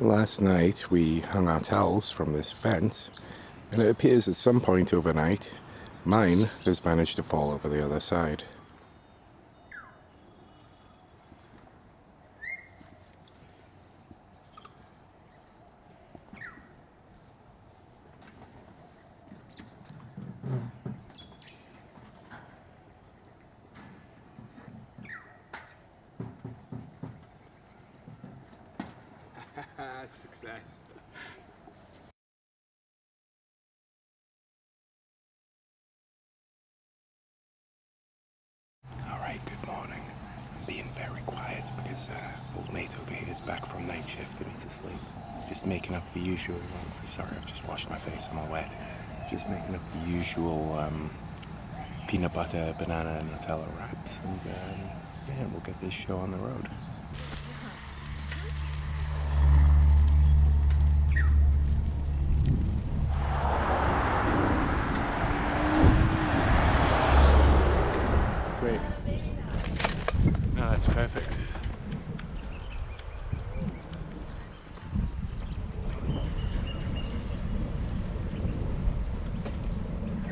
Last night we hung our towels from this fence, and it appears at some point overnight mine has managed to fall over the other side. Success. Alright, good morning. I'm being very quiet because old mate over here is back from night shift and he's asleep. Just making up the usual, sorry I've just washed my face, I'm all wet. Just making up the usual peanut butter, banana and Nutella wraps, and yeah, we'll get this show on the road. Great. No, that's perfect.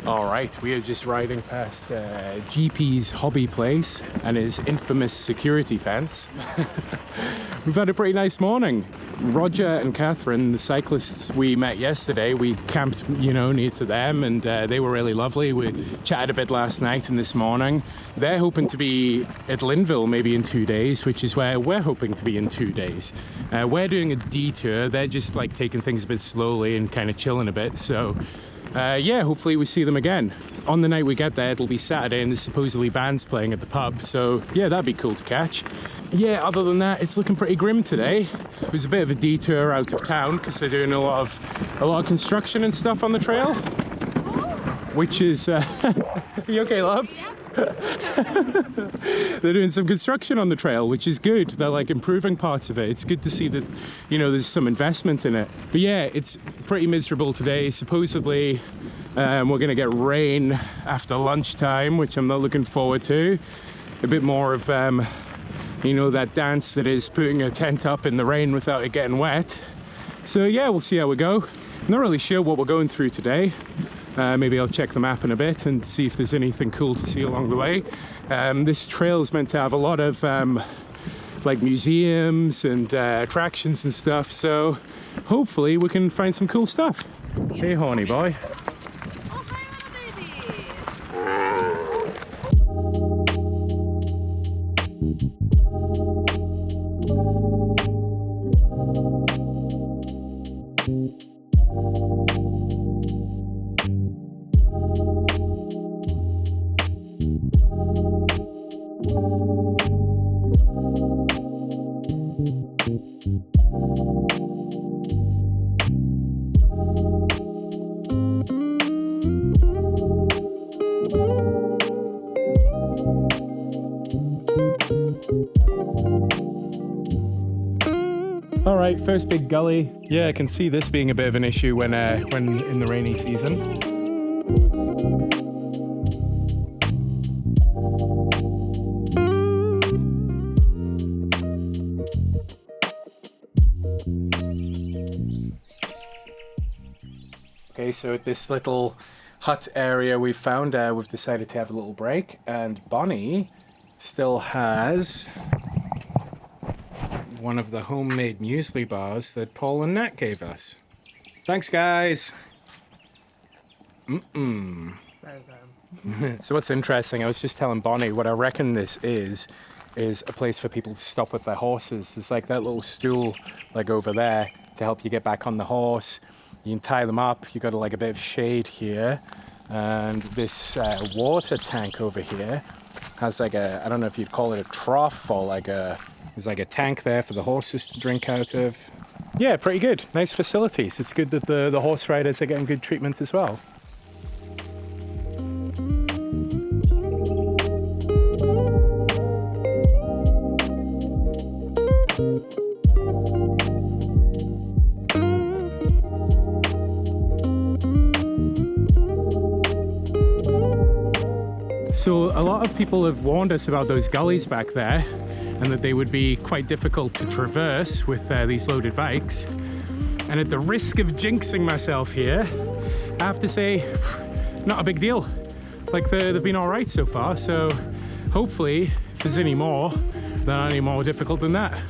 Alright, we are just riding past GP's hobby place and his infamous security fence. We've had a pretty nice morning. Roger and Catherine, the cyclists we met yesterday, we camped, you know, near to them, and they were really lovely. We chatted a bit last night and this morning. They're hoping to be at Linville maybe in 2 days, which is where we're hoping to be in 2 days. We're doing a detour. They're just like taking things a bit slowly and kind of chilling a bit, so yeah, hopefully we see them again. On the night we get there, it'll be Saturday and there's supposedly bands playing at the pub, so yeah, that'd be cool to catch. Yeah, other than that, it's looking pretty grim today. It was a bit of a detour out of town because they're doing a lot of construction and stuff on the trail, which is you okay, love? They're doing some construction on the trail, which is good. They're like improving parts of it. It's good to see that, you know, there's some investment in it. But yeah, it's pretty miserable today. Supposedly we're gonna get rain after lunchtime, which I'm not looking forward to. A bit more of you know, that dance that is putting a tent up in the rain without it getting wet. So yeah, we'll see how we go. I'm not really sure what we're going through today. Maybe I'll check the map in a bit and see if there's anything cool to see along the way. This trail is meant to have a lot of like museums and attractions and stuff, so hopefully we can find some cool stuff. Hey horny boy. Oh, hi little baby. All right, first big gully. Yeah, I can see this being a bit of an issue when in the rainy season. Okay, so at this little hut area we found, we've decided to have a little break, and Bonnie still has one of the homemade muesli bars that Paul and Nat gave us. Thanks, guys. So what's interesting, I was just telling Bonnie what I reckon this is a place for people to stop with their horses. There's like that little stool like over there to help you get back on the horse. You can tie them up. You got like a bit of shade here, and this water tank over here has like a, I don't know if you'd call it a trough or like a, there's like a tank there for the horses to drink out of. Yeah, pretty good. Nice facilities. It's good that the horse riders are getting good treatment as well. So a lot of people have warned us about those gullies back there, and that they would be quite difficult to traverse with these loaded bikes. And at the risk of jinxing myself here, I have to say, not a big deal. Like they've been all right so far, so hopefully if there's any more, they're not any more difficult than that.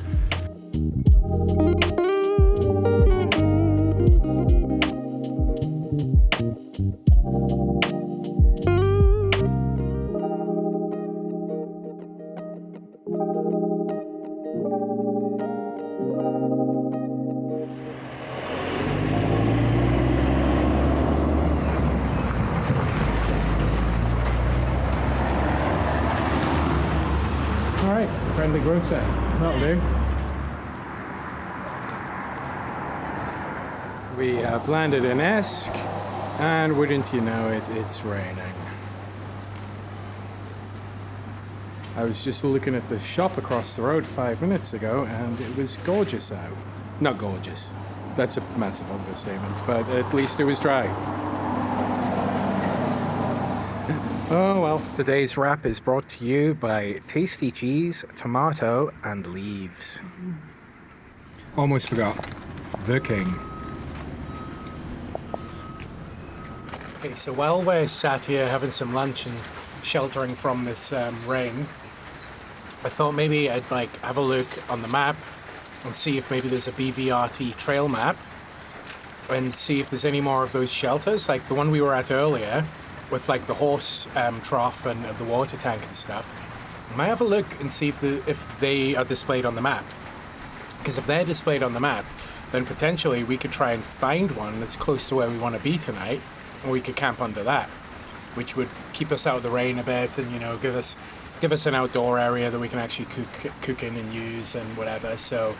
Alright, friendly grocer, that'll do. We have landed in Esk, and wouldn't you know it, it's raining. I was just looking at the shop across the road 5 minutes ago, and it was gorgeous out. Not gorgeous, that's a massive understatement, but at least it was dry. Oh well. Today's wrap is brought to you by Tasty Cheese, Tomato, and Leaves. Almost forgot. The King. Okay, so while we're sat here having some lunch and sheltering from this rain, I thought maybe I'd like have a look on the map and see if maybe there's a BVRT trail map and see if there's any more of those shelters, like the one we were at earlier, with like the horse trough and the water tank and stuff. I might have a look and see if they are displayed on the map. Because if they're displayed on the map, then potentially we could try and find one that's close to where we want to be tonight, and we could camp under that, which would keep us out of the rain a bit, and you know, give us an outdoor area that we can actually cook in and use and whatever. So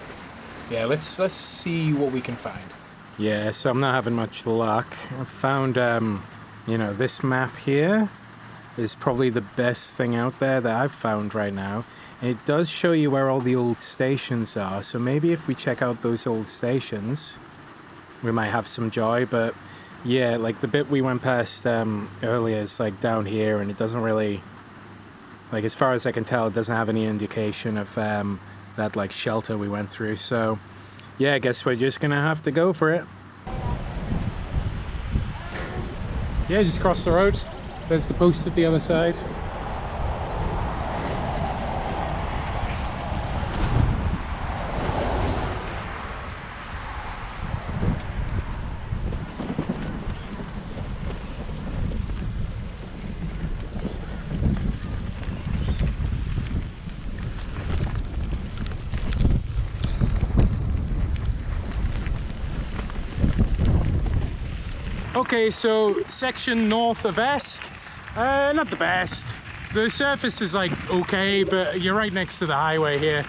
yeah, let's see what we can find. Yeah, so I'm not having much luck. I found you know, this map here is probably the best thing out there that I've found right now. It does show you where all the old stations are, so maybe if we check out those old stations, we might have some joy. But yeah, like the bit we went past earlier is like down here, and it doesn't really, like as far as I can tell, it doesn't have any indication of that like shelter we went through. So yeah, I guess we're just gonna have to go for it. Yeah, just cross the road. There's the post at the other side. Okay, so section north of Esk, not the best. The surface is like okay, but you're right next to the highway here.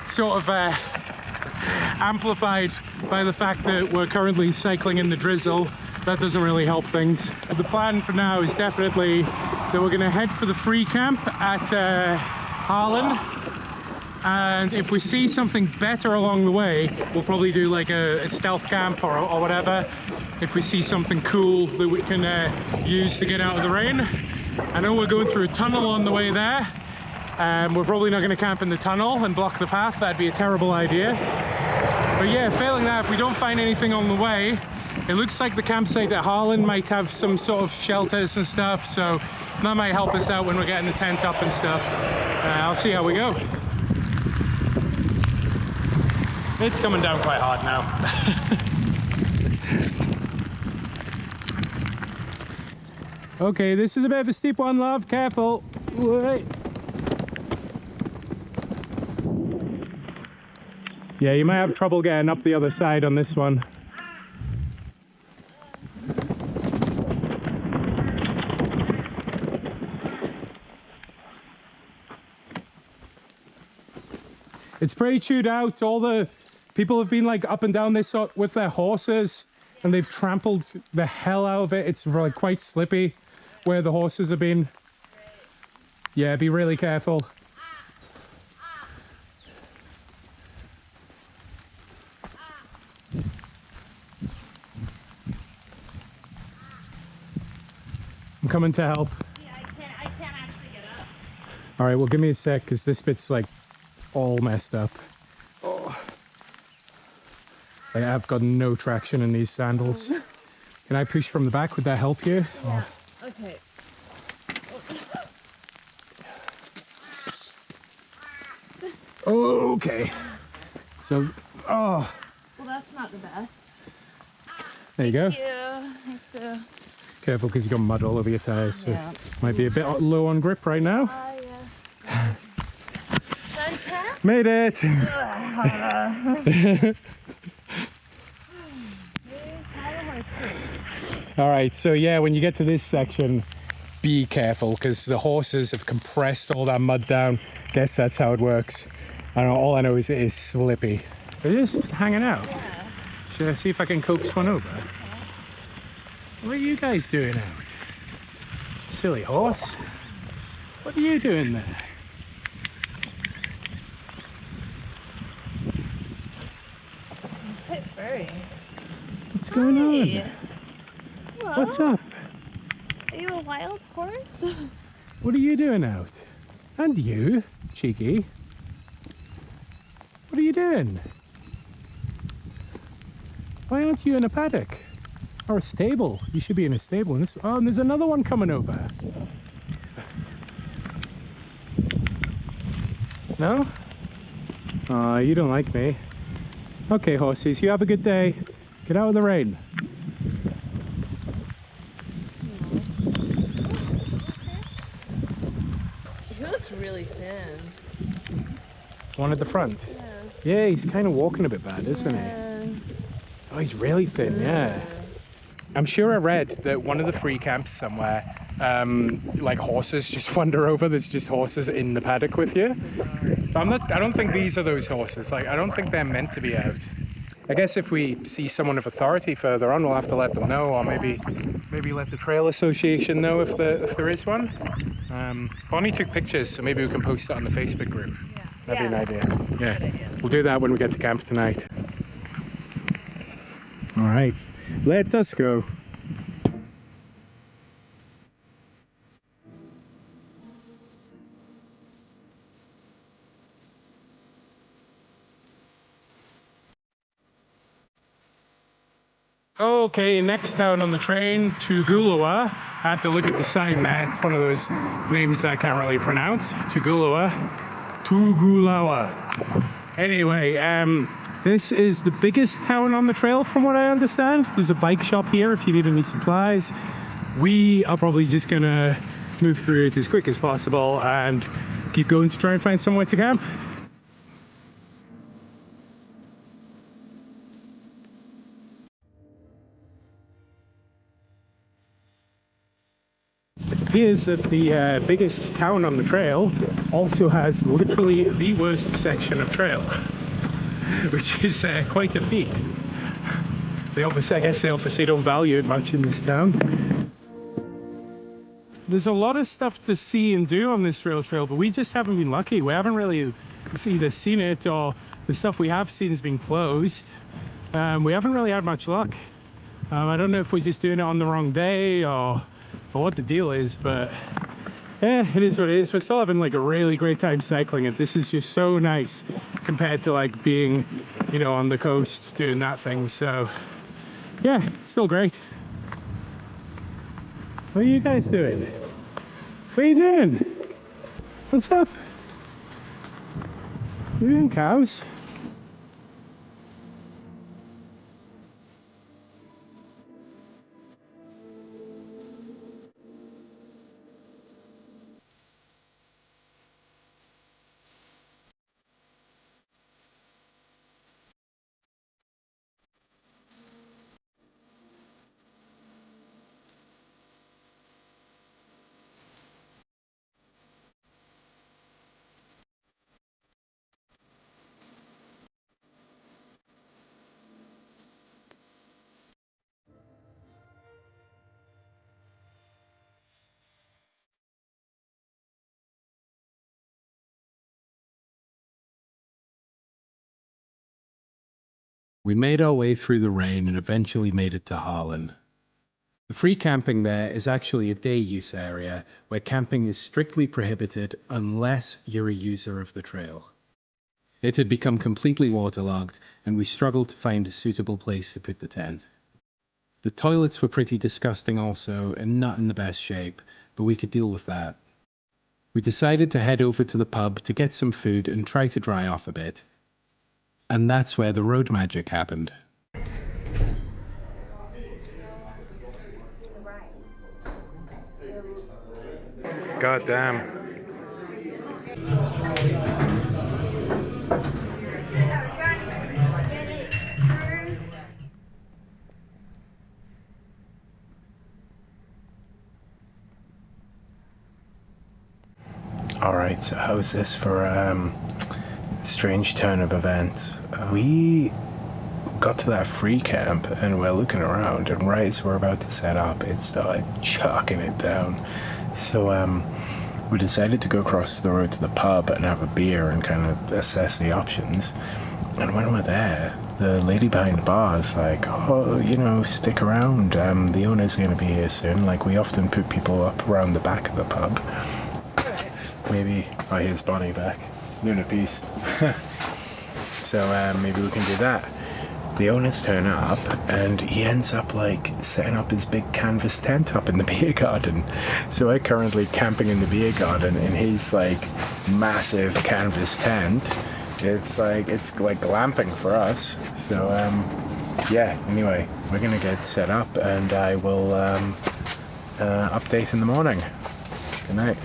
Sort of amplified by the fact that we're currently cycling in the drizzle. That doesn't really help things. The plan for now is definitely that we're going to head for the free camp at Harlin. And if we see something better along the way, we'll probably do like a stealth camp or whatever. If we see something cool that we can use to get out of the rain. I know we're going through a tunnel on the way there. We're probably not going to camp in the tunnel and block the path. That'd be a terrible idea. But yeah, failing that, if we don't find anything on the way, it looks like the campsite at Harlin might have some sort of shelters and stuff. So that might help us out when we're getting the tent up and stuff. I'll see how we go. It's coming down quite hard now. Okay, this is a bit of a steep one, love. Careful. Wait. Yeah, you might have trouble getting up the other side on this one. It's pretty chewed out. All the people have been like up and down this with their horses, and they've trampled the hell out of it. It's like quite slippy where the horses have been. Yeah, be really careful. I'm coming to help. Yeah, I can't actually get up. All right, well, give me a sec, because this bit's like all messed up. Oh. I have got no traction in these sandals. Can I push from the back? Would that help you? Yeah. Okay. Oh, okay. So, oh, Well, that's not the best. there you go. Yeah. Thanks, Boo. Careful because you got mud all over your tires, so Yeah. might be a bit low on grip right now. Yeah. Fantastic. Made it! All right, so yeah, when you get to this section, be careful because the horses have compressed all that mud down. Guess that's how it works. I don't know, all I know is it is slippy. They're just hanging out. Yeah. Should I see if I can coax one over? What are you guys doing out? Silly horse. What are you doing there? It's quite furry. What's going on? Hello? What's up? Are you a wild horse? What are you doing out? And you, cheeky. What are you doing? Why aren't you in a paddock? Or a stable? You should be in a stable. And oh, and there's another one coming over. No? Oh, you don't like me. Okay, horses, you have a good day. Get out of the rain. He looks really thin. One at the front. Yeah. Yeah, he's kind of walking a bit bad, isn't he? Oh, he's really thin, yeah. I'm sure I read that one of the free camps somewhere, like horses just wander over. There's just horses in the paddock with you. But I don't think these are those horses. Like, I don't think they're meant to be out. I guess if we see someone of authority further on, we'll have to let them know, or maybe let the Trail Association know if there is one. Bonnie took pictures, so maybe we can post that on the Facebook group. Yeah. That'd be an idea. Yeah, Good idea. we'll do that when we get to camp tonight. All right, let us go. Okay, next town on the train, Toogoolawah. I have to look at the sign there. It's one of those names I can't really pronounce. Toogoolawah. Anyway, this is the biggest town on the trail from what I understand. There's a bike shop here if you need any supplies. We are probably just gonna move through it as quick as possible and keep going to try and find somewhere to camp. It appears that the biggest town on the trail also has literally the worst section of trail, which is quite a feat. I guess they obviously don't value it much in this town. There's a lot of stuff to see and do on this trail, but we just haven't been lucky. We haven't really either seen it, or the stuff we have seen has been closed. We haven't really had much luck. I don't know if we're just doing it on the wrong day or what the deal is, but yeah, it is what it is. We're still having like a really great time cycling it. This is just so nice compared to like being, you know, on the coast doing that thing. So yeah, still great. What are you guys doing? What are you doing? What's up? You doing, cows? We made our way through the rain and eventually made it to Harlin. The free camping there is actually a day use area where camping is strictly prohibited unless you're a user of the trail. It had become completely waterlogged, and we struggled to find a suitable place to put the tent. The toilets were pretty disgusting also, and not in the best shape, but we could deal with that. We decided to head over to the pub to get some food and try to dry off a bit. And that's where the road magic happened. God damn. Alright, so how's this for a strange turn of events? We got to that free camp and we're looking around, and right as we're about to set up, it started chucking it down. So we decided to go across the road to the pub and have a beer and kind of assess the options. And when we're there, the lady behind the bar is like, oh, you know, stick around, the owner's going to be here soon. Like, we often put people up around the back of the pub. Maybe, oh, here's Bonnie back, doing a piece. So maybe we can do that. The owners turn up and he ends up like setting up his big canvas tent up in the beer garden. So we're currently camping in the beer garden in his like massive canvas tent. It's like glamping for us. So yeah, anyway, we're gonna get set up and I will update in the morning. Good night.